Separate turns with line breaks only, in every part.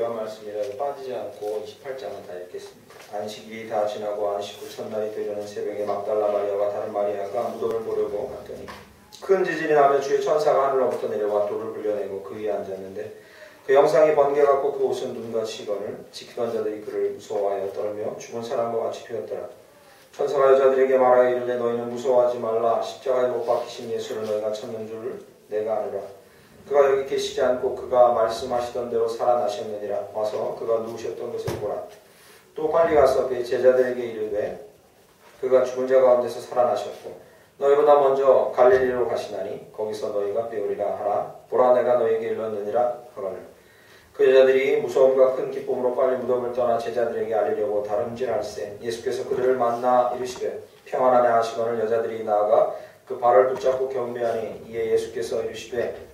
교환 말씀이라도 빠지지 않고 28장은 다 읽겠습니다. 안식일이 다 지나고 안식 후 첫날이 되려는 새벽에 막달라 마리아와 다른 마리아가 무덤을 보려고 갔더니 큰 지진이 나며 주의 천사가 하늘로부터 내려와 돌을 불려내고 그 위에 앉았는데 그 형상이 번개 같고 그 옷은 눈같이 이거늘 지키던 자들이 그를 무서워하여 떨며 죽은 사람과 같이 되었더라. 천사가 여자들에게 말하여 이르되 너희는 무서워하지 말라. 십자가에 못 박히신 예수를 너희가 찾는 줄 내가 아노라. 그가 여기 계시지 않고 그가 말씀하시던 대로 살아나셨느니라. 와서 그가 누우셨던 것을 보라. 또 빨리 가서 그의 제자들에게 이르되 그가 죽은 자 가운데서 살아나셨고 너희보다 먼저 갈릴리로 가시나니 거기서 너희가 배우리라 하라. 보라 내가 너희에게 일렀느니라 하거늘. 그 여자들이 무서움과 큰 기쁨으로 빨리 무덤을 떠나 제자들에게 알리려고 다름질할세 예수께서 그들을 만나 이르시되 평안하네 하시거늘. 여자들이 나아가 그 발을 붙잡고 경배하니 이에 예수께서 이르시되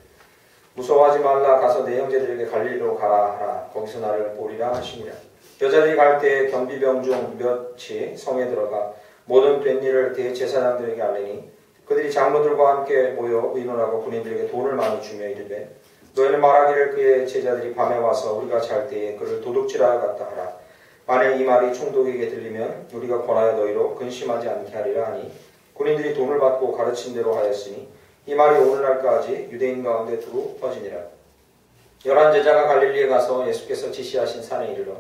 무서워하지 말라. 가서 내 형제들에게 갈릴리로 가라 하라. 거기서 나를 보리라 하시니라. 여자들이 갈 때에 경비병 중 몇이 성에 들어가 모든 된 일을 대제사장들에게 알리니 그들이 장로들과 함께 모여 의논하고 군인들에게 돈을 많이 주며 이르되 너희는 말하기를 그의 제자들이 밤에 와서 우리가 잘 때에 그를 도둑질하여 갔다 하라. 만일 이 말이 총독에게 들리면 우리가 권하여 너희로 근심하지 않게 하리라 하니 군인들이 돈을 받고 가르친 대로 하였으니 이 말이 오늘날까지 유대인 가운데 두루 퍼지니라. 11 제자가 갈릴리에 가서 예수께서 지시하신 산에 이르러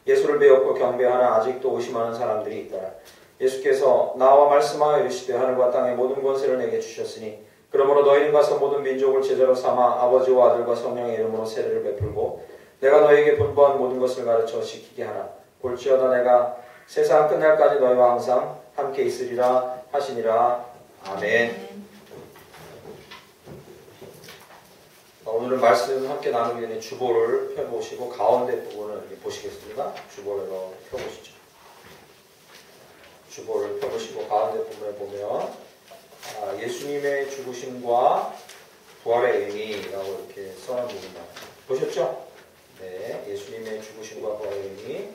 예수를 배웠고 경배하나 아직도 의심하는 사람들이 있더라. 예수께서 나와 말씀하여 이르시되 하늘과 땅의 모든 권세를 내게 주셨으니 그러므로 너희는 가서 모든 민족을 제자로 삼아 아버지와 아들과 성령의 이름으로 세례를 베풀고 내가 너희에게 분부한 모든 것을 가르쳐 지키게 하라. 볼지어다 내가 세상 끝날까지 너희와 항상 함께 있으리라 하시니라. 아멘. 오늘은 말씀 함께 나누기 전에 주보를 펴보시고 가운데 부분을 이렇게 보시겠습니다. 주보를 펴보시죠. 주보를 펴보시고 가운데 부분에 보면 예수님의 죽으심과 부활의 의미라고 이렇게 써놓은 부분입니다. 보셨죠? 네, 예수님의 죽으심과 부활의 의미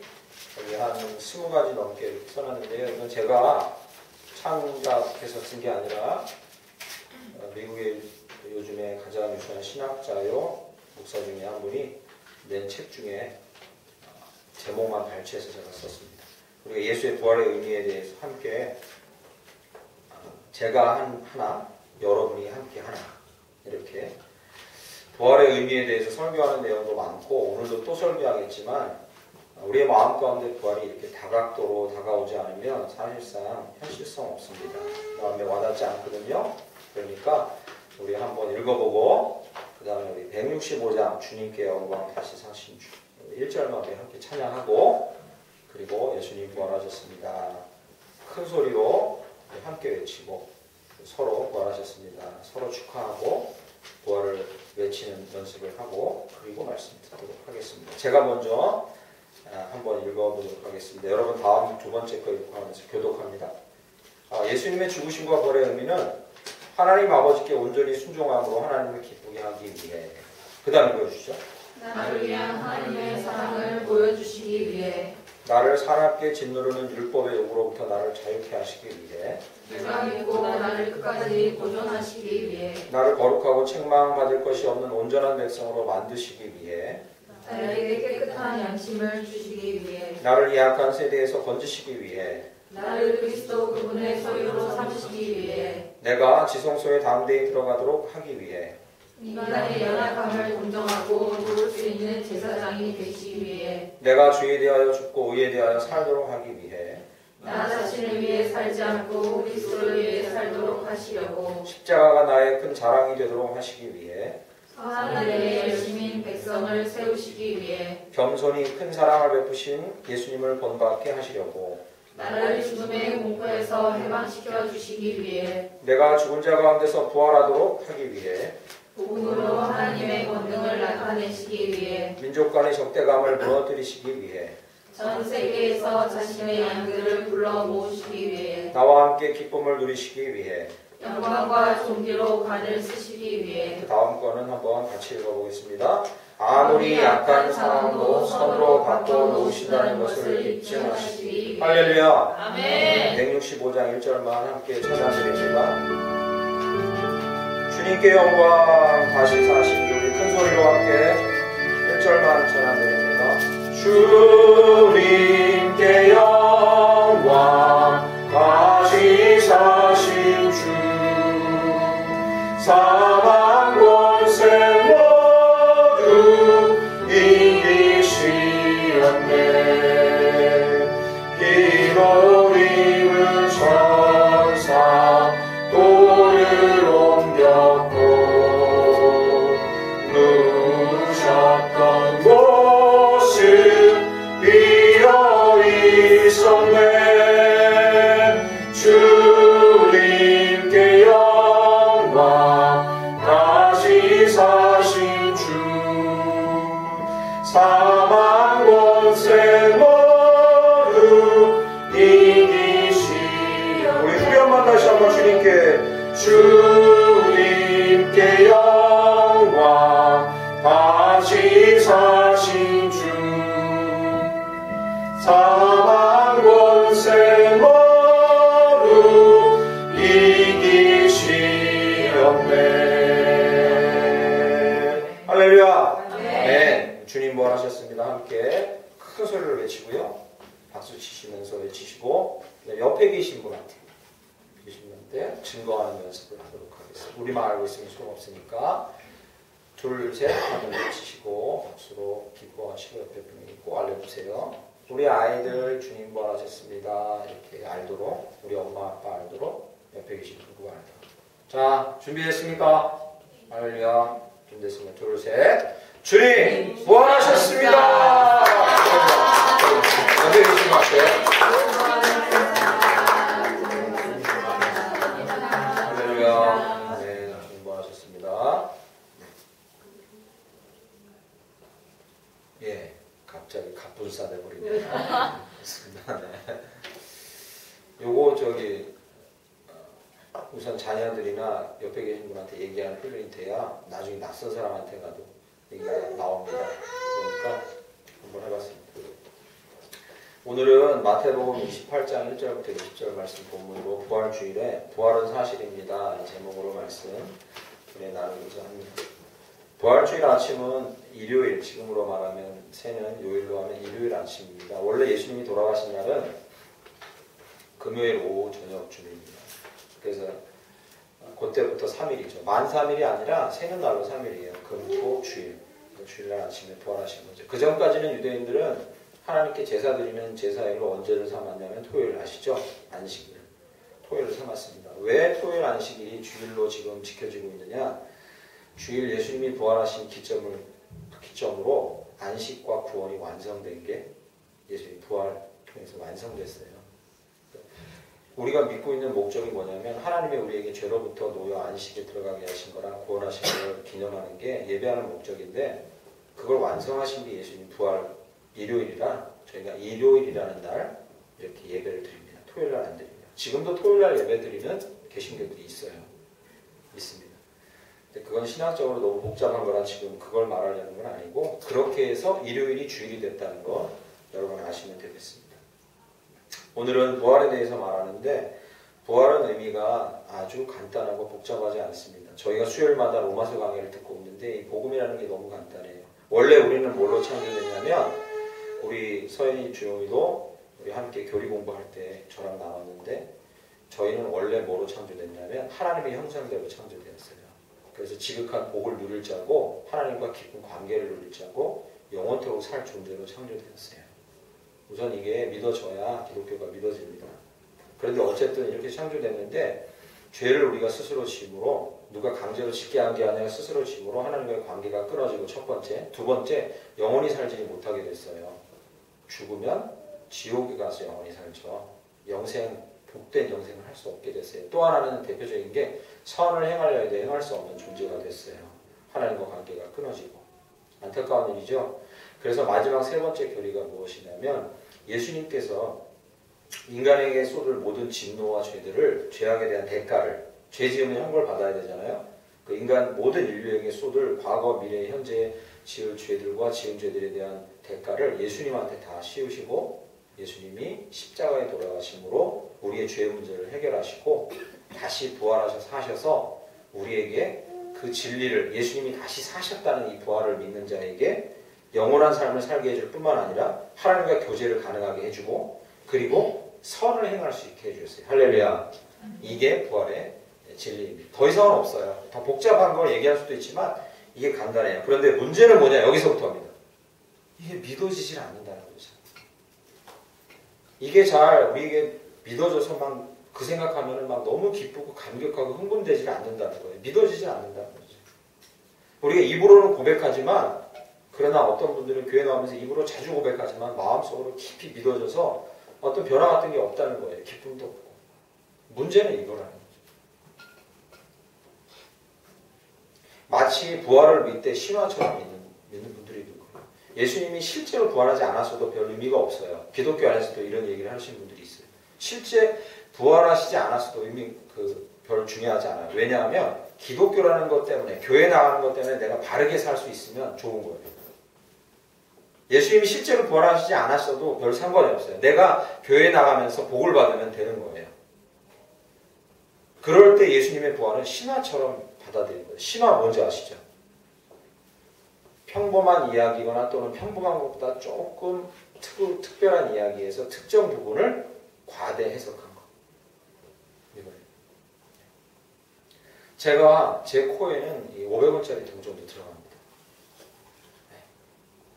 여기 한 20가지 넘게 이렇게 써놨는데요. 이건 제가 창작해서 쓴 게 아니라 미국의 요즘에 가장 유수한 신학자요 목사 중에 한 분이 낸 책 중에 제목만 발췌해서 제가 썼습니다. 우리가 예수의 부활의 의미에 대해서 함께 제가 하나, 여러분이 함께 하나 이렇게 부활의 의미에 대해서 설교하는 내용도 많고 오늘도 또 설교하겠지만 우리의 마음 가운데 부활이 이렇게 다각도로 다가오지 않으면 사실상 현실성 없습니다. 마음에 와닿지 않거든요. 그러니까 우리 한번 읽어보고 그 다음에 우리 165장 주님께 영광 다시 사신 주 1절만 우리 함께 찬양하고 그리고 예수님 부활하셨습니다. 큰 소리로 함께 외치고 서로 부활하셨습니다. 서로 축하하고 부활을 외치는 연습을 하고 그리고 말씀 듣도록 하겠습니다. 제가 먼저 한번 읽어보도록 하겠습니다. 여러분 다음 두 번째 거 읽고하면서 교독합니다. 예수님의 죽으심과 부활의 의미는 하나님 아버지께 온전히 순종함으로 하나님을 기쁘게 하기 위해 그 다음에 보여주시죠.
나를 위한 하나님의 사랑을 보여주시기 위해
나를 사납게 짓누르는 율법의 요구로부터 나를 자유케 하시기 위해
내가 믿고 나를 끝까지 보존하시기 위해
나를 거룩하고 책망받을 것이 없는 온전한 백성으로 만드시기 위해
나에게 깨끗한 양심을 주시기 위해
나를 이 악한 세대에서 건지시기 위해
나를 그리스도 그분의 소유로 삼으시기 위해
내가 지성소에 담대히 들어가도록 하기 위해
인간의 연약함을 동정하고 도울 수 있는 제사장이 되시기 위해
내가 주에 대하여 죽고 의에 대하여 살도록 하기 위해
나 자신을 위해 살지 않고 그리스도를 위해 살도록 하시려고
십자가가 나의 큰 자랑이 되도록 하시기 위해
하늘의 열심인 백성을 세우시기 위해
겸손히 큰 사랑을 베푸신 예수님을 본받게 하시려고
나를 죽음의 공포에서 해방시켜 주시기 위해
내가 죽은 자 가운데서 부활하도록 하기 위해
복음으로 하나님의 권능을 나타내시기 위해
민족 간의 적대감을 무너뜨리시기 위해
전 세계에서 자신의 양들을 불러 모으시기 위해
나와 함께 기쁨을 누리시기 위해
영광과 존귀로 관을 쓰시기 위해
다음 거는 한번 같이 읽어보겠습니다. 아무리 약한 사람도 선으로 바꿔놓으신다는 것을 잊지 마시기 할렐루야.
아멘.
165장 1절만 함께 찬양드립니다. 주님께 영광 다시 사신 우리 큰 소리로 함께 1절만 찬양드립니다. 주님께 영광 다시 사신 주 사망 권세 모두 이기시었네. 흰옷 입은 천사 돌을 옮겼고 누우셨던 곳은 비어 있었네. 주님께 영광 다시 사신 주 사망 권세 모두 이기시오. 우리 후렴만 다시 한번 주님께 영광 다시 사신 주 사망 권세 모두 이기시옵네. 할렐루야. 네. 주님 부활하셨습니다. 함께 큰 소리를 외치고요. 박수 치시면서 외치시고 옆에 계신 분한테 증거하는 연습을 하도록 하겠습니다. 우리만 알고 있으면 소용없으니까 둘, 셋 하면 외치시고 박수로 기뻐하시고 옆에 분이 꼭 알려주세요. 우리 아이들 주님 부활하셨습니다. 이렇게 알도록 우리 엄마 아빠 알도록 옆에 계신 누구 알도록. 자, 준비됐습니까? 할렐루야. 준비됐으면 둘, 셋. 주님 부활하셨습니다. 옆에 계신 분한테 네, 주님 부활하셨습니다. 예, 갑자기 갑분싸 돼버리네요. 그렇습니다. 네. 요거 우선 자녀들이나 옆에 계신 분한테 얘기하는 훈련이 돼야 나중에 낯선 사람한테 가도 얘기가 나옵니다. 그러니까 한번 해봤습니다. 오늘은 마태복음 28장 1절부터 20절 말씀 본문으로 부활주일에 부활은 사실입니다. 이 제목으로 말씀 나누고자 합니다. 부활주일 아침은 일요일, 지금으로 말하면 새는 요일로 하면 일요일 아침입니다. 원래 예수님이 돌아가신 날은 금요일 오후 저녁쯤입니다. 그래서 그때부터 3일이죠. 만 3일이 아니라 새는 날로 3일이에요. 금, 토, 주일. 주일날 아침에 부활하신 거죠. 그 전까지는 유대인들은 하나님께 제사 드리는 제사일로 언제를 삼았냐면 토요일 아시죠? 안식일. 토요일을 삼았습니다. 왜 토요일 안식일이 주일로 지금 지켜지고 있느냐? 주일 예수님이 부활하신 기점으로 안식과 구원이 완성된 게 예수님 부활 통해서 완성됐어요. 우리가 믿고 있는 목적이 뭐냐면 하나님이 우리에게 죄로부터 놓여 안식에 들어가게 하신 거랑 구원하신 걸 기념하는 게 예배하는 목적인데 그걸 완성하신 게 예수님 부활 일요일이라 저희가 일요일이라는 날 이렇게 예배를 드립니다. 토요일날 안 드립니다. 지금도 토요일날 예배 드리는 개신교들이 있습니다. 근데 그건 신학적으로 너무 복잡한 거라 지금 그걸 말하려는 건 아니고 그렇게 해서 일요일이 주일이 됐다는 거 여러분 아시면 되겠습니다. 오늘은 부활에 대해서 말하는데 부활은 의미가 아주 간단하고 복잡하지 않습니다. 저희가 수요일마다 로마서 강의를 듣고 있는데 이 복음이라는 게 너무 간단해요. 원래 우리는 뭘로 창조됐냐면 우리 서현이 주영이도 우리 함께 교리 공부할 때 저랑 나눴는데 저희는 원래 뭐로 창조됐냐면 하나님의 형상대로 창조되었어요. 그래서 지극한 복을 누릴 자고 하나님과 깊은 관계를 누릴 자고 영원토록 살 존재로 창조되었어요. 우선 이게 믿어져야 기독교가 믿어집니다. 그런데 어쨌든 이렇게 창조됐는데 죄를 우리가 스스로 짐으로 누가 강제로 짓게 한 게 아니라 스스로 짐으로 하나님과의 관계가 끊어지고 첫 번째, 두 번째 영원히 살지 못하게 됐어요. 죽으면 지옥에 가서 영원히 살죠. 영생, 복된 영생을 할 수 없게 됐어요. 또 하나는 대표적인 게 선을 행하려 해도 행할 수 없는 존재가 됐어요. 하나님과 관계가 끊어지고 안타까운 일이죠. 그래서 마지막 세 번째 교리가 무엇이냐면 예수님께서 인간에게 쏟을 모든 진노와 죄들을 죄악에 대한 대가를 죄 지으면 형벌 받아야 되잖아요. 그 인간 모든 인류에게 쏟을 과거, 미래, 현재 지을 죄들과 지은 죄들에 대한 대가를 예수님한테 다 씌우시고 예수님이 십자가에 돌아가심으로 우리의 죄 문제를 해결하시고 다시 부활하셔서 사셔서 우리에게 그 진리를 예수님이 다시 사셨다는 이 부활을 믿는 자에게 영원한 삶을 살게 해줄 뿐만 아니라 하나님과 교제를 가능하게 해주고 그리고 선을 행할 수 있게 해주셨어요. 할렐루야. 이게 부활의 진리입니다. 더 이상은 없어요. 더 복잡한 걸 얘기할 수도 있지만 이게 간단해요. 그런데 문제는 뭐냐? 여기서부터입니다. 이게 믿어지질 않는다는 거죠. 이게 잘 우리에게 믿어져서 막 그 생각하면 막 너무 기쁘고 감격하고 흥분되지 않는다는 거예요. 믿어지지 않는다는 거죠. 우리가 입으로는 고백하지만 그러나 어떤 분들은 교회 나오면서 입으로 자주 고백하지만 마음속으로 깊이 믿어져서 어떤 변화 같은 게 없다는 거예요. 기쁨도 없고. 문제는 이거라는 거죠. 마치 부활을 믿되 신화처럼 믿는 분들이 있는 거예요. 예수님이 실제로 부활하지 않았어도 별 의미가 없어요. 기독교 안에서도 이런 얘기를 하시는 분들이 있어요. 실제 부활하시지 않았어도 의미 별 중요하지 않아요. 왜냐하면 기독교라는 것 때문에 교회 나가는 것 때문에 내가 바르게 살 수 있으면 좋은 거예요. 예수님이 실제로 부활하시지 않았어도 별 상관이 없어요. 내가 교회 나가면서 복을 받으면 되는 거예요. 그럴 때 예수님의 부활은 신화처럼 받아들인 거예요. 신화 뭔지 아시죠? 평범한 이야기거나 또는 평범한 것보다 조금 특별한 이야기에서 특정 부분을 과대 해석한 거. 이거예요. 제가 제 코에는 500원짜리 돈 정도 들어갑니다.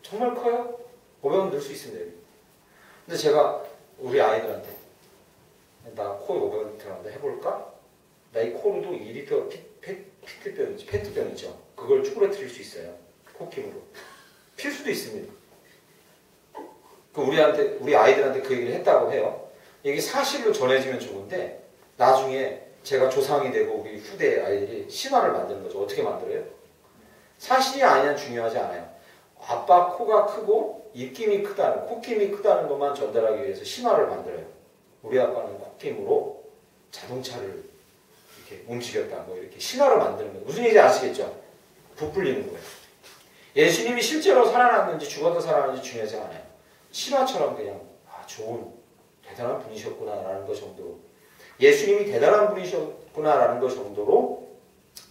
정말 커요? 500원 넣을 수 있습니다. 여기. 근데 제가 우리 아이들한테 나 코에 500원 들어간다 해볼까? 나 이 코로도 2리터 페트병 있죠? 그걸 쭈그러뜨릴 수 있어요. 코킹으로. 필 수도 있습니다. 우리 아이들한테 그 얘기를 했다고 해요. 이게 사실로 전해지면 좋은데 나중에 제가 조상이 되고 우리 후대 아이들이 신화를 만드는 거죠. 어떻게 만들어요? 사실이 아니면 중요하지 않아요. 아빠 코가 크고 입김이 크다는, 콧김이 크다는 것만 전달하기 위해서 신화를 만들어요. 우리 아빠는 콧김으로 자동차를 이렇게 움직였다. 뭐 이렇게 신화를 만드는 거예요. 무슨 얘기인지 아시겠죠? 부풀리는 거예요. 예수님이 실제로 살아났는지 죽어서 살아났는지 중요하지 않아요. 신화처럼 그냥 좋은 대단한 분이셨구나라는 것 정도로 예수님이 대단한 분이셨구나라는 것 정도로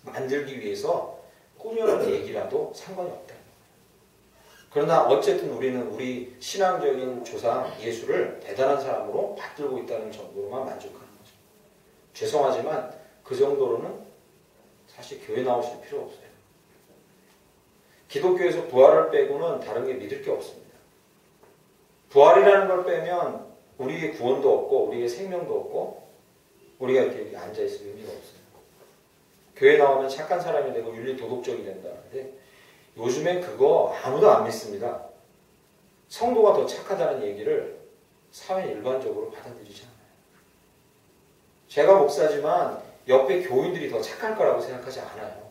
만들기 위해서 꾸며낸 얘기라도 상관이 없다. 그러나 어쨌든 우리는 우리 신앙적인 조상 예수를 대단한 사람으로 받들고 있다는 정도로만 만족하는 거죠. 죄송하지만 그 정도로는 사실 교회 나오실 필요 없어요. 기독교에서 부활을 빼고는 다른 게 믿을 게 없습니다. 부활이라는 걸 빼면 우리의 구원도 없고 우리의 생명도 없고 우리가 이렇게 앉아있을 의미가 없어요. 교회 나오면 착한 사람이 되고 윤리 도덕적이 된다는데 요즘엔 그거 아무도 안 믿습니다. 성도가 더 착하다는 얘기를 사회 일반적으로 받아들이지 않아요. 제가 목사지만 옆에 교인들이 더 착할 거라고 생각하지 않아요.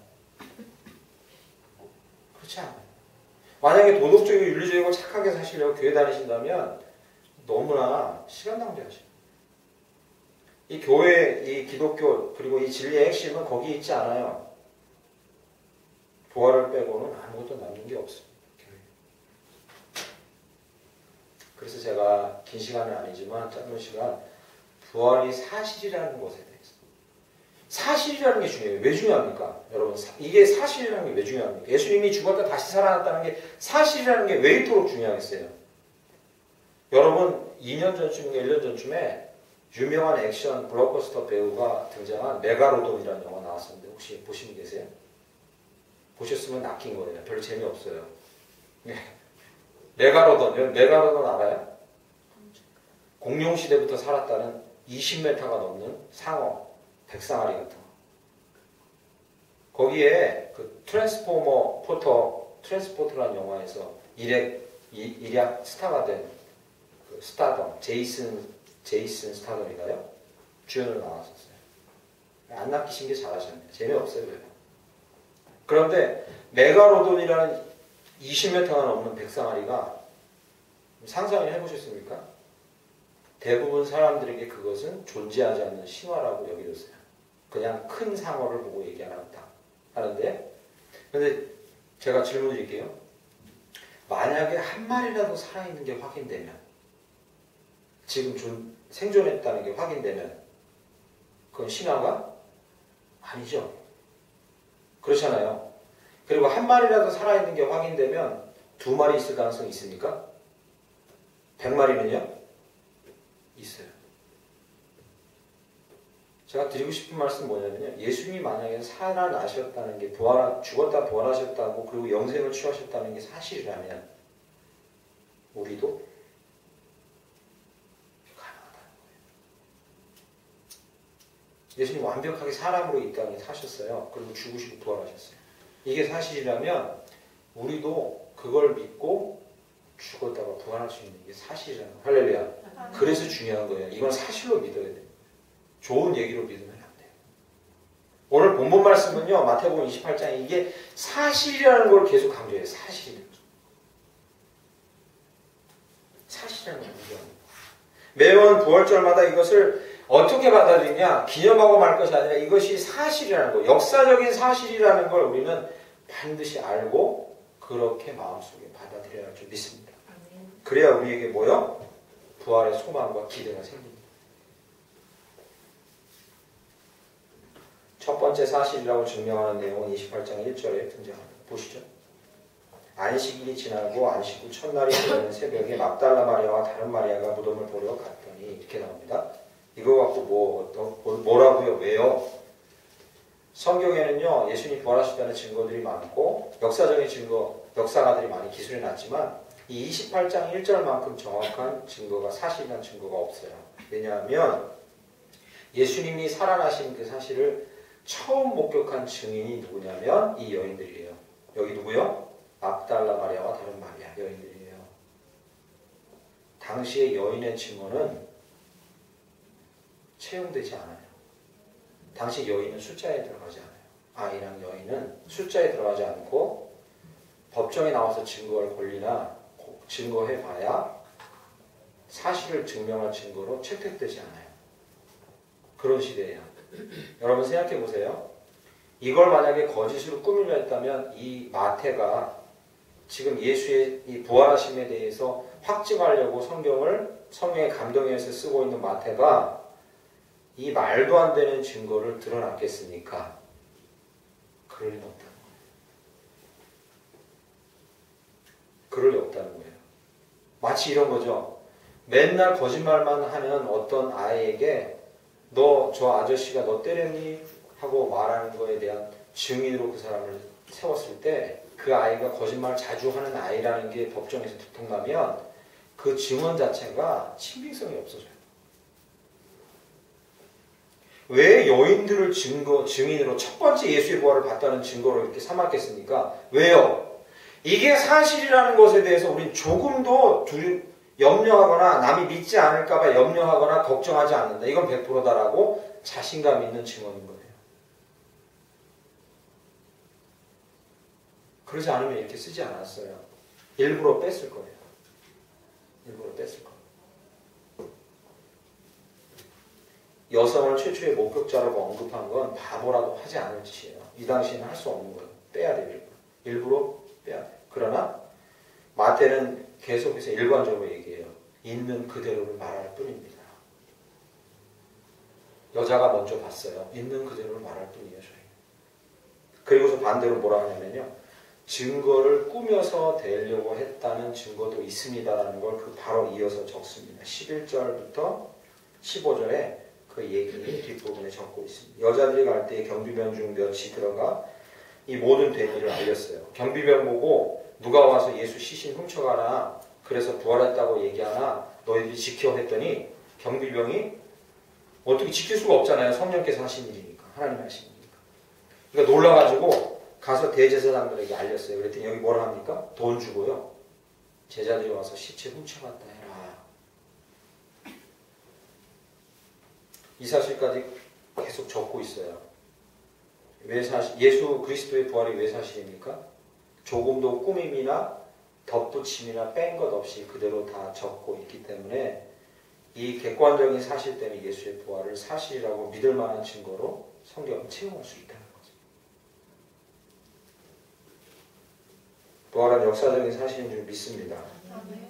그렇지 않아요. 만약에 도덕적이고 윤리적이고 착하게 사시려고 교회 다니신다면 너무나 시간 낭비하죠. 이 교회, 이 기독교, 그리고 이 진리의 핵심은 거기에 있지 않아요. 부활을 빼고는 아무것도 남는 게 없습니다. 그래서 제가 긴 시간은 아니지만 짧은 시간 부활이 사실이라는 것에 대해서 사실이라는 게 중요해요. 왜 중요합니까? 여러분 이게 사실이라는 게 왜 중요합니까? 예수님이 죽었다 다시 살아났다는 게 사실이라는 게 왜 이토록 중요하겠어요? 여러분 2년 전쯤인가 1년 전쯤에 유명한 액션 블록버스터 배우가 등장한 메가로돈이라는 영화 나왔었는데 혹시 보신 분 계세요? 보셨으면 낚인 거예요. 별로 재미없어요. 메가로돈 알아요? 공룡시대부터 살았다는 20m가 넘는 상어, 백상아리 같은 거. 거기에 그 트랜스포터라는 영화에서 일약 스타가 된 그 스타덤, 제이슨 스타덤인가요? 주연으로 나왔었어요. 안 낚이신 게 잘하셨네요. 재미없어요. 그런데 메가로돈이라는 20m가 넘는 백상아리가 상상을 해보셨습니까? 대부분 사람들에게 그것은 존재하지 않는 신화라고 여겨졌어요. 그냥 큰 상어를 보고 얘기하다 하는데, 근데 제가 질문 드릴게요. 만약에 한 마리라도 살아있는 게 확인되면, 지금 생존했다는 게 확인되면, 그건 신화가 아니죠. 그렇잖아요. 그리고 한 마리라도 살아있는 게 확인되면 2마리 있을 가능성이 있습니까? 100마리는요? 있어요. 제가 드리고 싶은 말씀은 뭐냐면요. 예수님이 만약에 살아나셨다는 게 죽었다 부활하셨다고 그리고 영생을 취하셨다는 게 사실이라면 우리도 가능하다는 거예요. 예수님 완벽하게 사람으로 이 땅에 사셨어요. 그리고 죽으시고 부활하셨어요. 이게 사실이라면 우리도 그걸 믿고 죽었다가 부활할 수 있는 게 사실이라는 거예요. 할렐루야. 그래서 중요한 거예요. 이건 사실로 믿어야 돼요. 좋은 얘기로 믿으면 안 돼요. 오늘 본문 말씀은요. 마태복음 28장에 이게 사실이라는 걸 계속 강조해요. 사실이라는 거. 사실이라는 걸 강조합니다. 매번 부활절마다 이것을 어떻게 받아들이냐. 기념하고 말 것이 아니라 이것이 사실이라는 거. 역사적인 사실이라는 걸 우리는 반드시 알고 그렇게 마음속에 받아들여야 할 줄 믿습니다. 그래야 우리에게 뭐요? 부활의 소망과 기대가 생깁니다. 첫 번째 사실이라고 증명하는 내용은 28장 1절에 등장합니다. 보시죠. 안식일이 지나고 안식 후 첫날이 되는 새벽에 막달라 마리아와 다른 마리아가 무덤을 보러 갔더니 이렇게 나옵니다. 이거 갖고 뭐라고요? 왜요? 성경에는요. 예수님이 부활하셨다는 증거들이 많고 역사적인 증거, 역사가들이 많이 기술해 놨지만 이 28장 1절만큼 정확한 증거가 사실이란 증거가 없어요. 왜냐하면 예수님이 살아나신 그 사실을 처음 목격한 증인이 누구냐면 이 여인들이에요. 여기 누구요? 막달라 마리아와 다른 마리아 여인들이에요. 당시의 여인의 증언은 채용되지 않아요. 당시 여인은 숫자에 들어가지 않아요. 아이랑 여인은 숫자에 들어가지 않고 법정에 나와서 증거를 권리나 증거해봐야 사실을 증명할 증거로 채택되지 않아요. 그런 시대예요. 여러분 생각해 보세요. 이걸 만약에 거짓으로 꾸미려 했다면 이 마태가 지금 예수의 이 부활하심에 대해서 확증하려고 성경에 감동해서 쓰고 있는 마태가 이 말도 안 되는 증거를 드러났겠습니까? 그럴 리 없다는 거예요. 그럴 리 없다는 거예요. 마치 이런 거죠. 맨날 거짓말만 하는 어떤 아이에게 너 저 아저씨가 너 때렸니? 하고 말하는 거에 대한 증인으로 그 사람을 세웠을 때 그 아이가 거짓말 자주 하는 아이라는 게 법정에서 들통나면 그 증언 자체가 신빙성이 없어져요. 왜 여인들을 증인으로 첫 번째 예수의 부활을 봤다는 증거로 이렇게 삼았겠습니까? 왜요? 이게 사실이라는 것에 대해서 우린 조금도 염려하거나 남이 믿지 않을까봐 염려하거나 걱정하지 않는다. 이건 100%다라고 자신감 있는 증언인 거예요. 그러지 않으면 이렇게 쓰지 않았어요. 일부러 뺐을 거예요. 일부러 뺐을 거예요. 여성을 최초의 목격자라고 언급한 건 바보라도 하지 않을 짓이에요. 이 당시에는 할 수 없는 거예요. 빼야 돼요. 일부러 빼야 돼요. 그러나 마태는 계속해서 일관적으로 얘기해요. 있는 그대로를 말할 뿐입니다. 여자가 먼저 봤어요. 있는 그대로를 말할 뿐이에요. 저희. 그리고서 반대로 뭐라 하냐면요. 증거를 꾸며서 대려고 했다는 증거도 있습니다라는 걸 그 바로 이어서 적습니다. 11절부터 15절에 그 얘기 뒷부분에 적고 있습니다. 여자들이 갈 때 경비병 중 몇이 들어가 이 모든 된 일을 알렸어요. 경비병 보고 누가 와서 예수 시신 훔쳐가나 그래서 부활했다고 얘기하나 너희들이 지켜 했더니 경비병이 어떻게 지킬 수가 없잖아요. 성령께서 하신 일이니까. 하나님이 하신 일이니까. 그러니까 놀라가지고 가서 대제사장들에게 알렸어요. 그랬더니 여기 뭐라 합니까? 돈 주고요. 제자들이 와서 시체 훔쳐갔다 해라. 이 사실까지 계속 적고 있어요. 왜 예수 그리스도의 부활이 왜 사실입니까? 조금도 꾸밈이나 덧붙임이나 뺀 것 없이 그대로 다 적고 있기 때문에 이 객관적인 사실 때문에 예수의 부활을 사실이라고 믿을 만한 증거로 성경을 채용할 수 있다는 거죠. 부활은 역사적인 사실인 줄 믿습니다.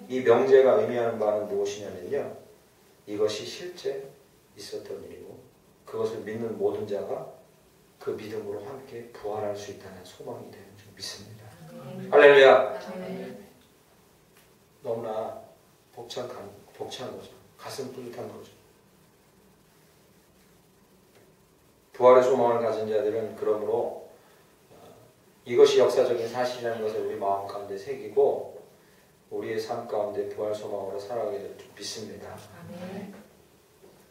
이 명제가 의미하는 바는 무엇이냐면요. 이것이 실제 있었던 일이고 그것을 믿는 모든 자가 그 믿음으로 함께 부활할 수 있다는 소망이 되는 줄 믿습니다. 할렐루야. 너무나 벅찬 거죠. 가슴 뿌듯한 거죠. 부활의 소망을 가진 자들은 그러므로 이것이 역사적인 사실이라는 것을 우리 마음 가운데 새기고 우리의 삶 가운데 부활 소망으로 살아가게 될 줄 믿습니다.
아멘.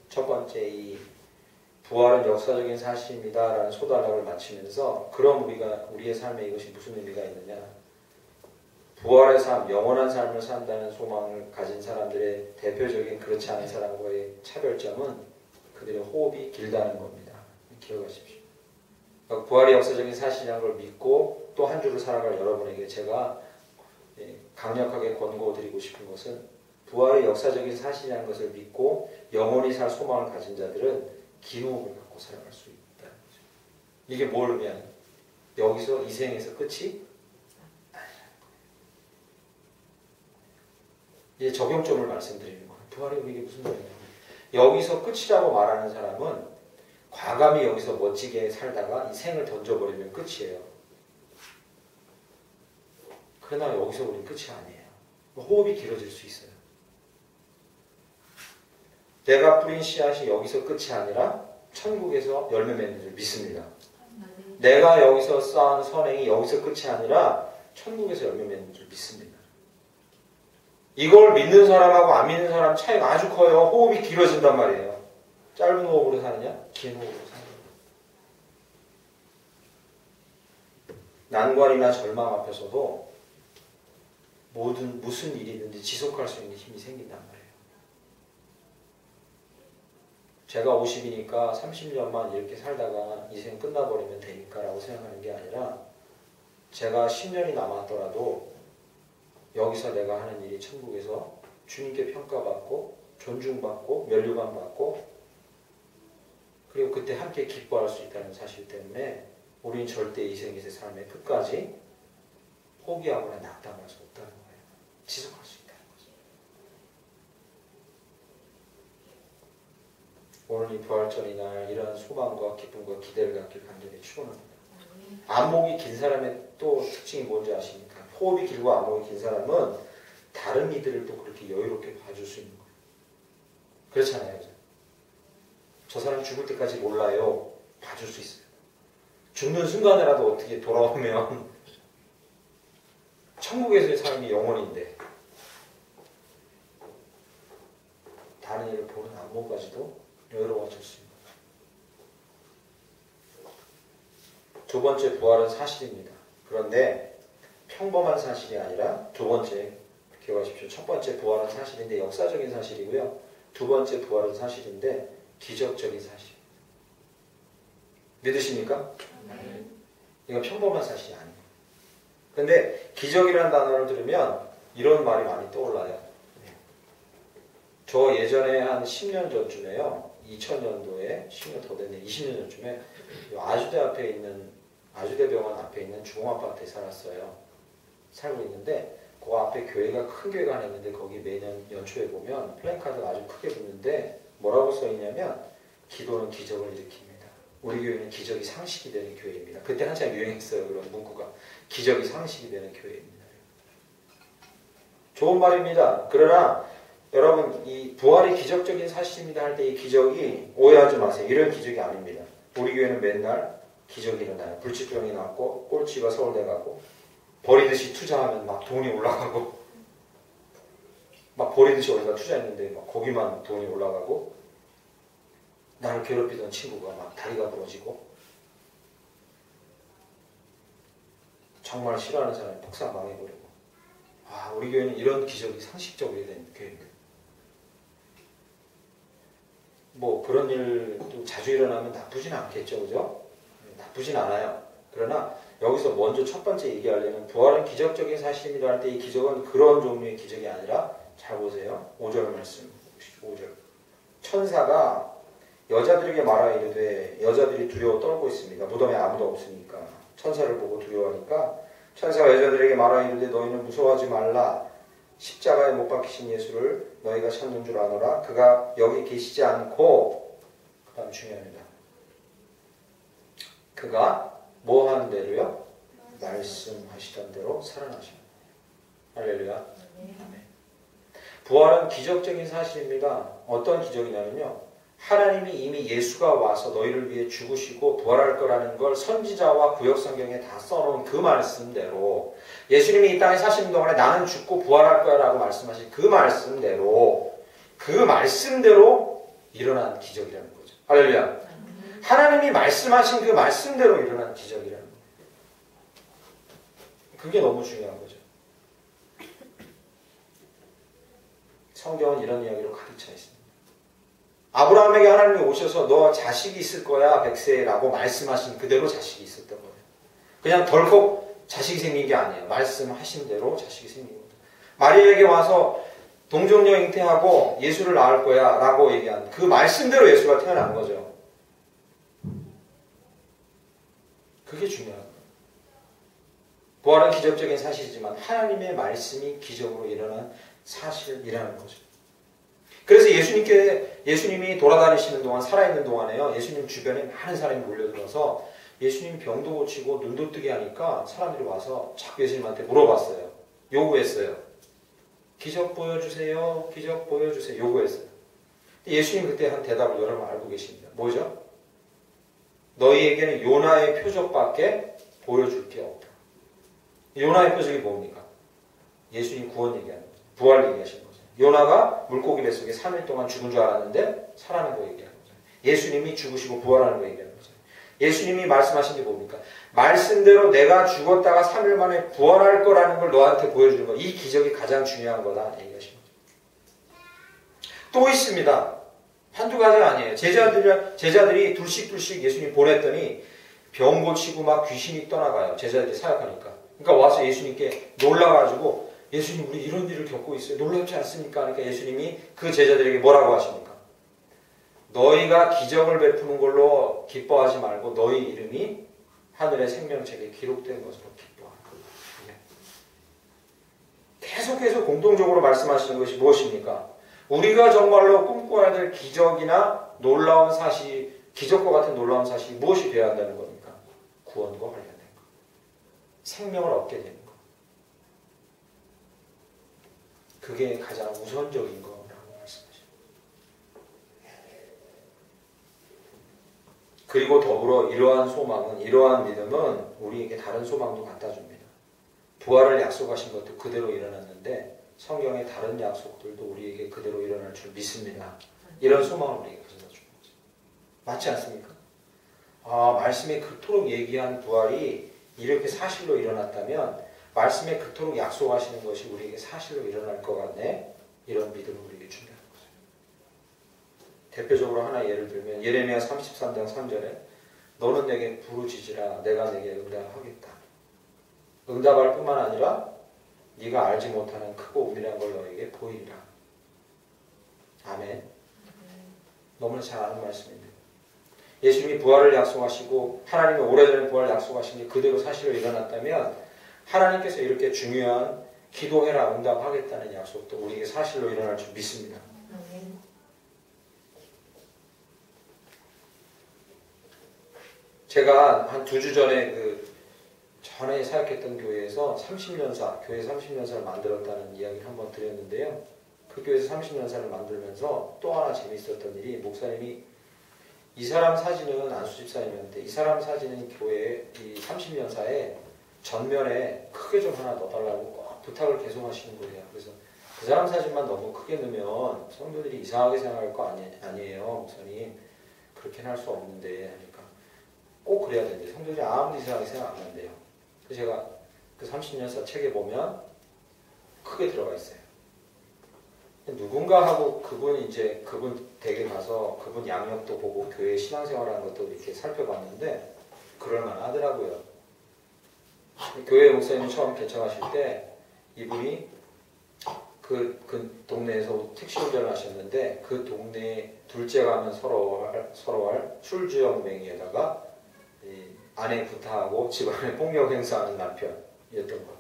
첫 번째 이 부활은 역사적인 사실입니다라는 소단락을 마치면서 그럼 우리의 삶에 이것이 무슨 의미가 있느냐? 부활의 삶, 영원한 삶을 산다는 소망을 가진 사람들의 대표적인 그렇지 않은 사람과의 차별점은 그들의 호흡이 길다는 겁니다. 기억하십시오. 그러니까 부활이 역사적인 사실이라는 걸 믿고 또 한 주를 살아갈 여러분에게 제가 강력하게 권고드리고 싶은 것은 부활이 역사적인 사실이라는 것을 믿고 영원히 살 소망을 가진 자들은 긴 호흡을 갖고 살아갈 수 있다는 거죠. 이게 뭘 의미하냐? 여기서 이 생에서 끝이 이제 적용점을 말씀드리는 거예요. 부활의 이게 무슨 말이냐? 여기서 끝이라고 말하는 사람은 과감히 여기서 멋지게 살다가 이 생을 던져버리면 끝이에요. 그러나 여기서 우리는 끝이 아니에요. 호흡이 길어질 수 있어요. 내가 뿌린 씨앗이 여기서 끝이 아니라 천국에서 열매 맺는 줄 믿습니다. 내가 여기서 쌓은 선행이 여기서 끝이 아니라 천국에서 열매 맺는 줄 믿습니다. 이걸 믿는 사람하고 안 믿는 사람 차이가 아주 커요. 호흡이 길어진단 말이에요. 짧은 호흡으로 사느냐? 긴 호흡으로 사느냐? 난관이나 절망 앞에서도 무슨 일이든지 지속할 수 있는 힘이 생긴단 말이에요. 제가 50이니까 30년만 이렇게 살다가 인생 끝나버리면 되니까 라고 생각하는 게 아니라 제가 10년이 남았더라도 여기서 내가 하는 일이 천국에서 주님께 평가받고 존중받고 면류관 받고 그리고 그때 함께 기뻐할 수 있다는 사실 때문에 우리는 절대 이 생의 삶의 끝까지 포기하거나 낙담할 수 없다는 거예요. 지속할 수 있다는 거죠. 오늘 이 부활절의 날 이러한 소망과 기쁨과 기대를 갖길 간절히 축원합니다. 안목이 긴 사람의 또 특징이 뭔지 아십니까? 호흡이 길고 안목이 긴 사람은 다른 이들을 또 그렇게 여유롭게 봐줄 수 있는 거예요. 그렇잖아요. 저 사람 죽을 때까지 몰라요. 봐줄 수 있어요. 죽는 순간에라도 어떻게 돌아오면 천국에서의 삶이 영원인데 다른 일을 보는 안목까지도 여유로워질 수 있는 거죠. 두 번째 부활은 사실입니다. 그런데 평범한 사실이 아니라 두 번째 기억하십시오. 첫 번째 부활은 사실인데 역사적인 사실이고요. 두 번째 부활은 사실인데 기적적인 사실. 믿으십니까? 이건 평범한 사실이 아니에요. 그런데 기적이라는 단어를 들으면 이런 말이 많이 떠올라요. 저 예전에 한 10년 전쯤에요. 2000년도에 10년 더 됐네. 20년 전쯤에 아주대병원 앞에 있는 중앙아파트에 살았어요. 살고 있는데 그 앞에 교회가 큰 교회가 하나 있는데 거기 매년 연초에 보면 플래카드가 아주 크게 붙는데 뭐라고 써있냐면 기도는 기적을 일으킵니다. 우리 교회는 기적이 상식이 되는 교회입니다. 그때 한참 유행했어요. 그런 문구가. 기적이 상식이 되는 교회입니다. 좋은 말입니다. 그러나 여러분 이 부활이 기적적인 사실입니다 할 때 이 기적이 오해하지 마세요. 이런 기적이 아닙니다. 우리 교회는 맨날 기적이 일어나요. 불치병이 났고 꼴찌가 서울대 가고 버리듯이 투자하면 막 돈이 올라가고 막 버리듯이 어디가 투자했는데 막 거기만 돈이 올라가고 나를 괴롭히던 친구가 막 다리가 부러지고 정말 싫어하는 사람이 폭삭 망해버리고 우리 교회는 이런 기적이 상식적으로 된 교회입니다. 뭐 그런 일도 자주 일어나면 나쁘진 않겠죠. 그죠? 나쁘진 않아요. 그러나 여기서 먼저 첫 번째 얘기하려면 부활은 기적적인 사실입니다 할 때 이 기적은 그런 종류의 기적이 아니라 잘 보세요. 5절 말씀 5절 천사가 여자들에게 말하여 이르되 여자들이 두려워 떨고 있습니다. 무덤에 아무도 없으니까 천사를 보고 두려워하니까 천사가 여자들에게 말하여 이르되 너희는 무서워하지 말라. 십자가에 못 박히신 예수를 너희가 찾는 줄 아노라. 그가 여기 계시지 않고 그 다음 중요합니다. 그가 뭐 하는 대로요? 말씀하시던 대로 살아나십니다. 할렐루야. 아멘. 부활은 기적적인 사실입니다. 어떤 기적이냐면요. 하나님이 이미 예수가 와서 너희를 위해 죽으시고 부활할 거라는 걸 선지자와 구약성경에 다 써놓은 그 말씀대로 예수님이 이 땅에 사시는 동안에 나는 죽고 부활할 거야 라고 말씀하신 그 말씀대로 일어난 기적이라는 거죠. 할렐루야. 하나님이 말씀하신 그 말씀대로 일어난 기적이라는 거예요. 그게 너무 중요한 거죠. 성경은 이런 이야기로 가득 차 있습니다. 아브라함에게 하나님이 오셔서 너 자식이 있을 거야 100세라고 말씀하신 그대로 자식이 있었던 거예요. 그냥 덜컥 자식이 생긴 게 아니에요. 말씀하신 대로 자식이 생긴 겁니다. 마리아에게 와서 동정녀 잉태하고 예수를 낳을 거야 라고 얘기한 그 말씀대로 예수가 태어난 거죠. 그게 중요한 거예요. 부활은 기적적인 사실이지만 하나님의 말씀이 기적으로 일어난 사실이라는 거죠. 그래서 예수님이 돌아다니시는 동안, 살아있는 동안에요. 예수님 주변에 많은 사람이 몰려들어서 예수님 병도 고치고 눈도 뜨게 하니까 사람들이 와서 자꾸 예수님한테 물어봤어요. 요구했어요. 기적 보여주세요. 기적 보여주세요. 요구했어요. 예수님 그때 한 대답을 여러분 알고 계십니다. 뭐죠? 너희에게는 요나의 표적밖에 보여줄 게 없다. 요나의 표적이 뭡니까? 예수님 구원 얘기하는 거죠. 부활 얘기하시는 거죠. 요나가 물고기 뱃속에 3일 동안 죽은 줄 알았는데 살아난 거 얘기하는 거죠. 예수님이 죽으시고 부활하는 거 얘기하는 거죠. 예수님이 말씀하신 게 뭡니까? 말씀대로 내가 죽었다가 3일 만에 부활할 거라는 걸 너한테 보여주는 거. 이 기적이 가장 중요한 거다. 얘기하시는 거죠. 또 있습니다. 한두 가지가 아니에요. 제자들이 둘씩 예수님 보냈더니 병 고치고 막 귀신이 떠나가요. 제자들이 사역하니까. 그러니까 와서 예수님께 놀라가지고 예수님 우리 이런 일을 겪고 있어요. 놀랍지 않습니까? 그러니까 예수님이 그 제자들에게 뭐라고 하십니까? 너희가 기적을 베푸는 걸로 기뻐하지 말고 너희 이름이 하늘의 생명책에 기록된 것으로 기뻐하라. 계속해서 공통적으로 말씀하시는 것이 무엇입니까? 우리가 정말로 꿈꿔야 될 기적이나 놀라운 사실, 기적과 같은 놀라운 사실이 무엇이 되어야 한다는 겁니까? 구원과 관련된 것. 생명을 얻게 되는 것. 그게 가장 우선적인 거라고 말씀하십니다. 그리고 더불어 이러한 소망은, 이러한 믿음은 우리에게 다른 소망도 갖다 줍니다. 부활을 약속하신 것도 그대로 일어났는데 성경의 다른 약속들도 우리에게 그대로 일어날 줄 믿습니다. 이런 소망을 우리에게 가져다 주는 거죠. 맞지 않습니까? 말씀에 그토록 얘기한 부활이 이렇게 사실로 일어났다면 말씀에 그토록 약속하시는 것이 우리에게 사실로 일어날 것 같네. 이런 믿음을 우리에게 준다는 거죠. 대표적으로 하나 예를 들면 예레미야 33장 3절에 너는 내게 부르짖으라 내가 내게 응답하겠다. 응답할 뿐만 아니라 네가 알지 못하는 크고 은밀한 걸 너에게 보이리라. 아멘. 너무나 잘 아는 말씀인데 예수님이 부활을 약속하시고 하나님이 오래전에 부활을 약속하신 게 그대로 사실로 일어났다면 하나님께서 이렇게 중요한 기도해라 응답하겠다는 약속도 우리에게 사실로 일어날 줄 믿습니다. 제가 한 2주 전에 전에 사역했던 교회에서 30년사, 교회 30년사를 만들었다는 이야기를 한번 드렸는데요. 그 교회에서 30년사를 만들면서 또 하나 재미있었던 일이 목사님이 이 사람 사진은 안수 집사님이었는데 이 사람 사진은 교회 이 30년사에 전면에 크게 좀 하나 넣어달라고 꼭 부탁을 계속 하시는 거예요. 그래서 그 사람 사진만 너무 크게 넣으면 성도들이 이상하게 생각할 거 아니에요. 목사님 그렇게는 할 수 없는데 하니까 꼭 그래야 되는데 성도들이 아무리 이상하게 생각 안 한대요. 그래서 제가 그 30년사 책에 보면 크게 들어가 있어요. 누군가 하고 그분 댁에 가서 그분 양력도 보고 교회 신앙생활하는 것도 이렇게 살펴봤는데 그럴만하더라고요. 교회 목사님이 처음 개척하실 때 이분이 그 동네에서 택시 운전을 하셨는데 그 동네에 둘째가 하면 서러워할 술주정 맹이에다가 아내 구타하고 집안에 폭력 행사하는 남편이었던 거예요.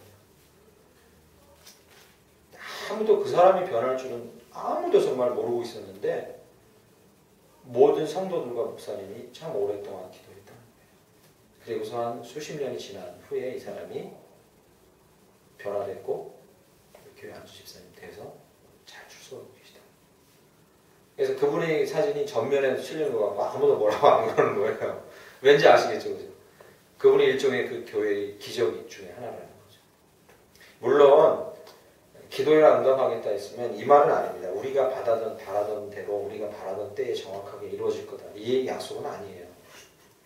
아무도 그 사람이 변할 줄은 아무도 정말 모르고 있었는데 모든 성도들과 목사님이 참 오랫동안 기도했다는 거예요. 그리고서 한 수십 년이 지난 후에 이 사람이 변화됐고 교회 안수 집사님 돼서 잘 그분의 사진이 전면에 실린 것 같고 아무도 뭐라고 안 그러는 거예요. 왠지 아시겠죠, 그죠? 그분이 일종의 그 교회의 기적 중에 하나라는 거죠. 물론 기도해라 응답하겠다 했으면 이 말은 아닙니다. 우리가 바라던 대로 우리가 바라던 때에 정확하게 이루어질 거다. 이 약속은 아니에요.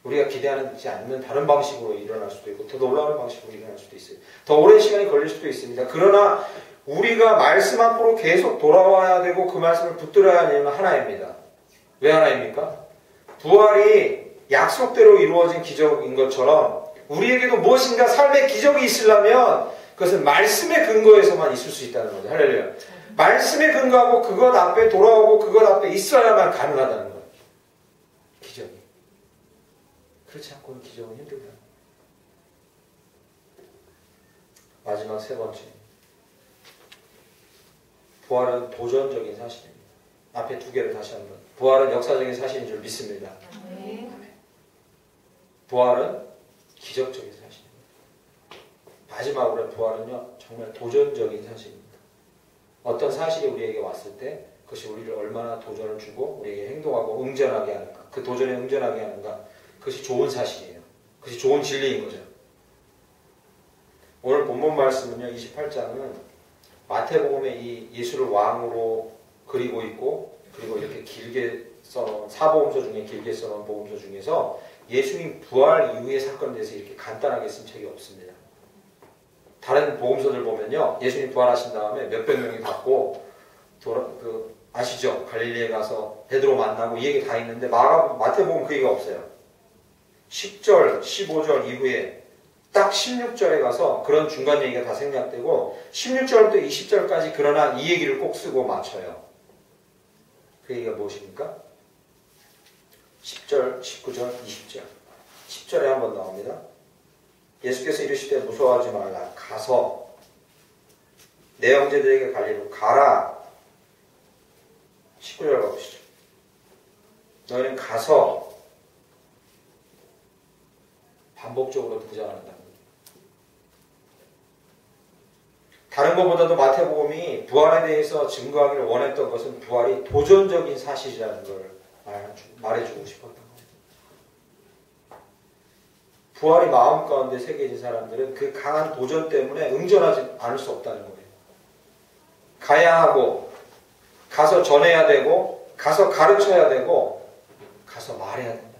우리가 기대하지 않는 다른 방식으로 일어날 수도 있고 더 놀라운 방식으로 일어날 수도 있어요. 더 오랜 시간이 걸릴 수도 있습니다. 그러나 우리가 말씀 앞으로 계속 돌아와야 되고 그 말씀을 붙들어야 하는 하나입니다. 왜 하나입니까? 부활이 약속대로 이루어진 기적인 것처럼 우리에게도 무엇인가 삶의 기적이 있으려면 그것은 말씀의 근거에서만 있을 수 있다는 거죠. 할렐루야. 말씀에 근거하고 그것 앞에 돌아오고 그것 앞에 있어야만 가능하다는 거예요. 기적이. 그렇지 않고는 기적은 힘들다. 마지막 세 번째. 부활은 도전적인 사실입니다. 앞에 두 개를 다시 한번. 부활은 역사적인 사실인 줄 믿습니다.
네.
부활은 기적적인 사실입니다. 마지막으로 부활은요, 정말 도전적인 사실입니다. 어떤 사실이 우리에게 왔을 때 그것이 우리를 얼마나 도전을 주고 우리에게 행동하고 응전하게 하는가, 그 도전에 응전하게 하는가, 그것이 좋은 사실이에요. 그것이 좋은 진리인 거죠. 오늘 본문 말씀은요, 28장은 마태복음에 이 예수를 왕으로 그리고 있고, 그리고 이렇게 길게 써놓은 사복음서 중에 길게 써놓은 복음서 중에서 예수님 부활 이후의 사건에 대해서 이렇게 간단하게 쓴 책이 없습니다. 다른 복음서들 보면요, 예수님 부활하신 다음에 몇백 명이 받고 아시죠? 갈릴리에 가서 베드로 만나고 이 얘기 다 있는데 마태복음 그 얘기가 없어요. 10절, 15절 이후에 딱 16절에 가서 그런 중간 얘기가 다 생략되고 16절부터 20절까지 그러나 이 얘기를 꼭 쓰고 맞춰요. 그 얘기가 무엇입니까? 10절, 19절, 20절. 10절에 한번 나옵니다. 예수께서 이르시되 무서워하지 말라. 가서 내 형제들에게 갈리로 가라. 19절 가보시죠. 너희는 가서 반복적으로 등장한다. 다른 것보다도 마태복음이 부활에 대해서 증거하기를 원했던 것은 부활이 도전적인 사실이라는 걸 말해주고 싶었던 거예요. 부활이 마음 가운데 새겨진 사람들은 그 강한 도전 때문에 응전하지 않을 수 없다는 거예요. 가야 하고, 가서 전해야 되고, 가서 가르쳐야 되고, 가서 말해야 된다.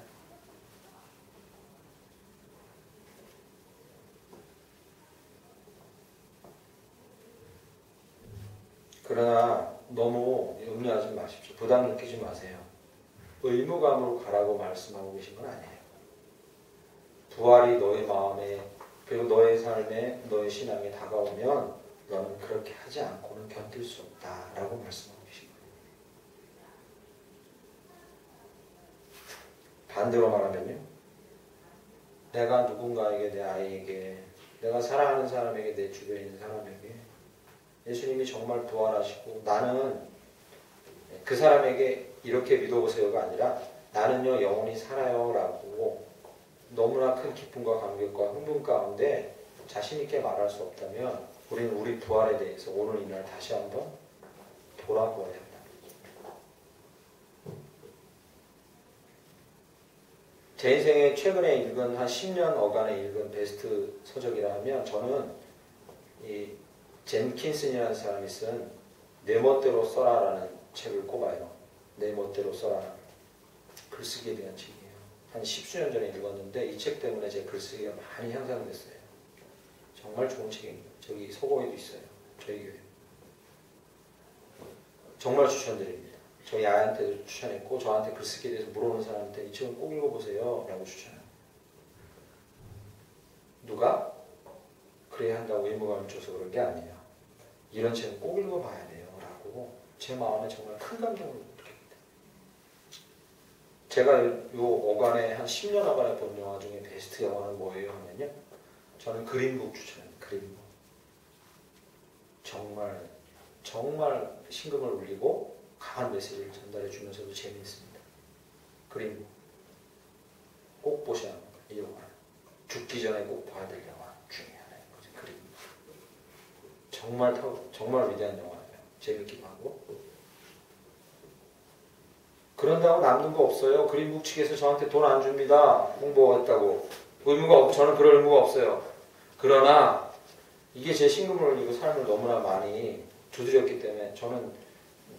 그러나 너무 염려하지 마십시오. 부담 느끼지 마세요. 의무감으로 가라고 말씀하고 계신 건 아니에요. 부활이 너의 마음에 그리고 너의 삶에 너의 신앙에 다가오면 너는 그렇게 하지 않고는 견딜 수 없다라고 말씀하고 계신 거예요. 반대로 말하면요. 내가 누군가에게, 내 아이에게, 내가 사랑하는 사람에게, 내 주변에 있는 사람에게 예수님이 정말 부활하시고 나는 그 사람에게 이렇게 믿어보세요가 아니라 나는요 영원히 살아요 라고 너무나 큰 기쁨과 감격과 흥분 가운데 자신 있게 말할 수 없다면 우리는 우리 부활에 대해서 오늘 이날 다시 한번 돌아보아야 한다. 제 인생에 최근에 읽은 한 10년 어간에 읽은 베스트 서적이라 하면 저는 이 젠킨슨이라는 사람이 쓴 내 멋대로 써라라는 책을 꼽아요. 내 멋대로 써라. 글쓰기에 대한 책이에요. 한 10수년 전에 읽었는데 이 책 때문에 제 글쓰기가 많이 향상됐어요. 정말 좋은 책입니다. 저기 서고에도 있어요. 저희 교회. 정말 추천드립니다. 저희 아이한테도 추천했고 저한테 글쓰기에 대해서 물어보는 사람한테 이 책은 꼭 읽어보세요 라고 추천해요. 누가? 그래야 한다고 의무감을 줘서 그런 게 아니에요. 이런 책은 꼭 읽어봐야 돼요 라고 제 마음에 정말 큰 감동을 느낍니다. 제가 요 어간에 한 10년 어간에 본 영화 중에 베스트 영화는 뭐예요 하면요, 저는 그린북 추천합니다. 그린북. 정말 심금을 울리고 강한 메시지를 전달해 주면서도 재미있습니다. 그린북 꼭 보셔야 합니다. 이 영화 죽기 전에 꼭 봐야 될 영화 중에 하나예요. 그린북 정말 위대한 영화예요. 재밌기도 하고. 그런다고 남는 거 없어요. 그린북 측에서 저한테 돈 안 줍니다. 홍보했다고. 의무가 없고 저는 그럴 의무가 없어요. 그러나 이게 제 신금을 올리고 삶을 너무나 많이 두드렸기 때문에 저는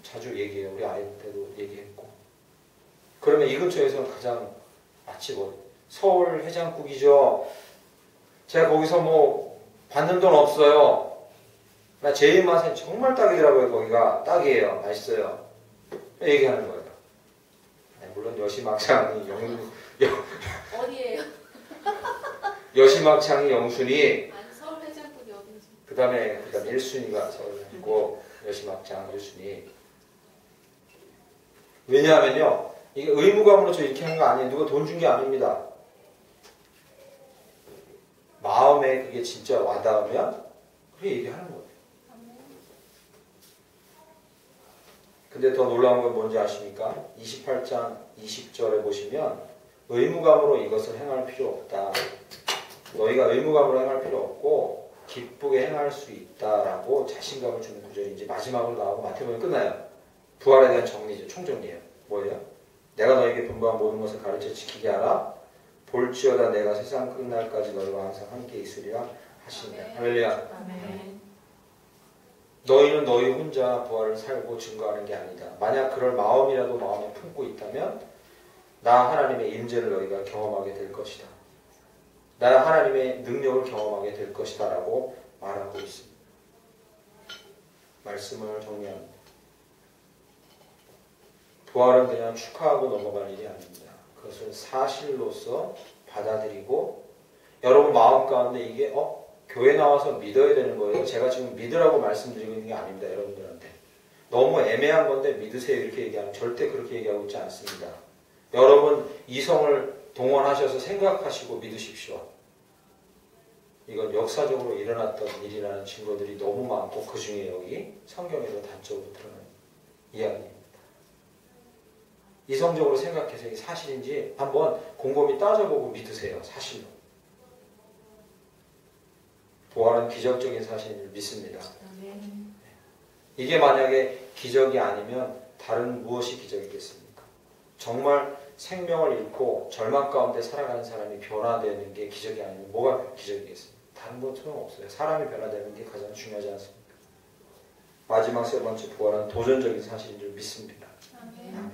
자주 얘기해요. 우리 아이한테도 얘기했고. 그러면 이 근처에서는 가장 마치 서울 해장국이죠. 제가 거기서 받는 돈 없어요. 나 제 입맛엔 정말 딱이더라고요. 거기가 딱이에요. 맛있어요. 얘기하는 거예요. 물론 여시막창이
어디예요?
여시막창이 영순이
아니 서울 해장국이 어딘지.
그다음에 1순위가 서울이고 여시막창 1순위. 왜냐하면요. 이게 의무감으로 저 이렇게 하는 거 아니에요. 누가 돈 준 게 아닙니다. 마음에 그게 진짜 와닿으면 그렇게 얘기하는 거예요. 근데 더 놀라운 건 뭔지 아십니까? 28장 20절에 보시면 의무감으로 이것을 행할 필요 없다. 너희가 의무감으로 행할 필요 없고 기쁘게 행할 수 있다라고 자신감을 주는 구절이 이제 마지막으로 나오고 마태복음이 끝나요. 부활에 대한 정리죠. 총정리예요. 뭐예요? 내가 너에게 분부한 모든 것을 가르쳐 지키게 하라. 볼지어다 내가 세상 끝날까지 너희와 항상 함께 있으리라 하시네. 할렐루야.
아멘.
너희는 너희 혼자 부활을 살고 증거하는 게 아니다. 만약 그럴 마음이라도 마음에 품고 있다면 나 하나님의 임재를 너희가 경험하게 될 것이다. 나 하나님의 능력을 경험하게 될 것이다 라고 말하고 있습니다. 말씀을 정리합니다. 부활은 그냥 축하하고 넘어갈 일이 아닙니다. 그것을 사실로서 받아들이고 여러분 마음 가운데 이게 교회 나와서 믿어야 되는 거예요. 제가 지금 믿으라고 말씀드리고 있는 게 아닙니다. 여러분들한테. 너무 애매한 건데 믿으세요 이렇게 얘기하면 절대 그렇게 얘기하고 있지 않습니다. 여러분 이성을 동원하셔서 생각하시고 믿으십시오. 이건 역사적으로 일어났던 일이라는 증거들이 너무 많고 그 중에 여기 성경에도 단적으로 드러나는 이야기입니다. 이성적으로 생각해서 이게 사실인지 한번 곰곰이 따져보고 믿으세요. 사실로. 부활은 기적적인 사실인 줄 믿습니다. 이게 만약에 기적이 아니면 다른 무엇이 기적이겠습니까? 정말 생명을 잃고 절망 가운데 살아가는 사람이 변화되는 게 기적이 아니면 뭐가 기적이겠습니까? 다른 건 소용없어요. 사람이 변화되는 게 가장 중요하지 않습니까? 마지막 세 번째 부활은 도전적인 사실인 줄 믿습니다. 아멘.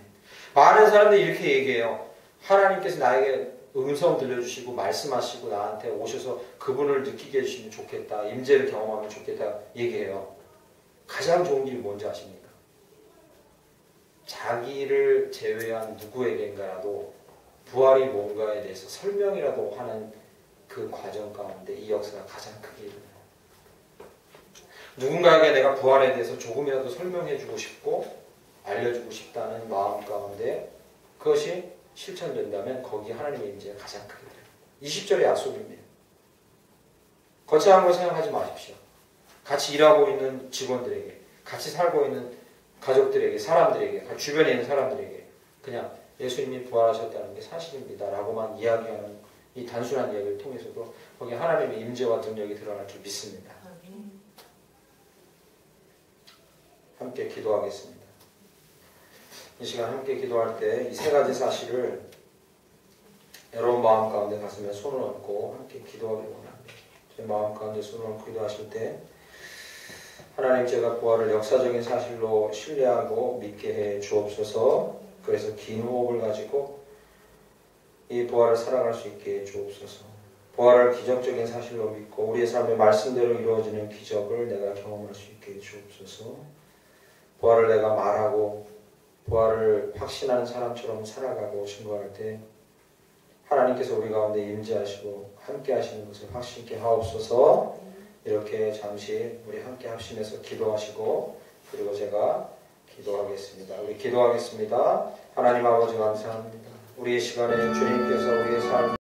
많은 사람들이 이렇게 얘기해요. 하나님께서 나에게 음성 들려주시고 말씀하시고 나한테 오셔서 그분을 느끼게 해주시면 좋겠다. 임재를 경험하면 좋겠다 얘기해요. 가장 좋은 길이 뭔지 아십니까? 자기를 제외한 누구에겐가라도 부활이 뭔가에 대해서 설명이라도 하는 그 과정 가운데 이 역사가 가장 크게 일어나요. 누군가에게 내가 부활에 대해서 조금이라도 설명해주고 싶고 알려주고 싶다는 마음 가운데 그것이 실천된다면 거기에 하나님의 임재가 가장 크게 돼요. 20절의 약속입니다. 거창한 걸 생각하지 마십시오. 같이 일하고 있는 직원들에게, 같이 살고 있는 가족들에게, 사람들에게, 주변에 있는 사람들에게 그냥 예수님이 부활하셨다는 게 사실입니다 라고만 이야기하는 이 단순한 이야기를 통해서도 거기에 하나님의 임재와 능력이 드러날 줄 믿습니다. 함께 기도하겠습니다. 이 시간 함께 기도할 때 이 세 가지 사실을 여러분 마음 가운데 가슴에 손을 얹고 함께 기도하기를 원합니다. 제 마음 가운데 손을 얹고 기도하실 때 하나님 제가 부활을 역사적인 사실로 신뢰하고 믿게 해 주옵소서. 그래서 긴 호흡을 가지고 이 부활을 살아갈 수 있게 해 주옵소서. 부활을 기적적인 사실로 믿고 우리의 삶의 말씀대로 이루어지는 기적을 내가 경험할 수 있게 해 주옵소서. 부활을 내가 말하고 부활을 확신하는 사람처럼 살아가고 증거할 때 하나님께서 우리 가운데 임재하시고 함께 하시는 것을 확신있게 하옵소서. 이렇게 잠시 우리 함께 합심해서 기도하시고 그리고 제가 기도하겠습니다. 우리 기도하겠습니다. 하나님 아버지 감사합니다. 우리의 시간에 주님께서 우리의 삶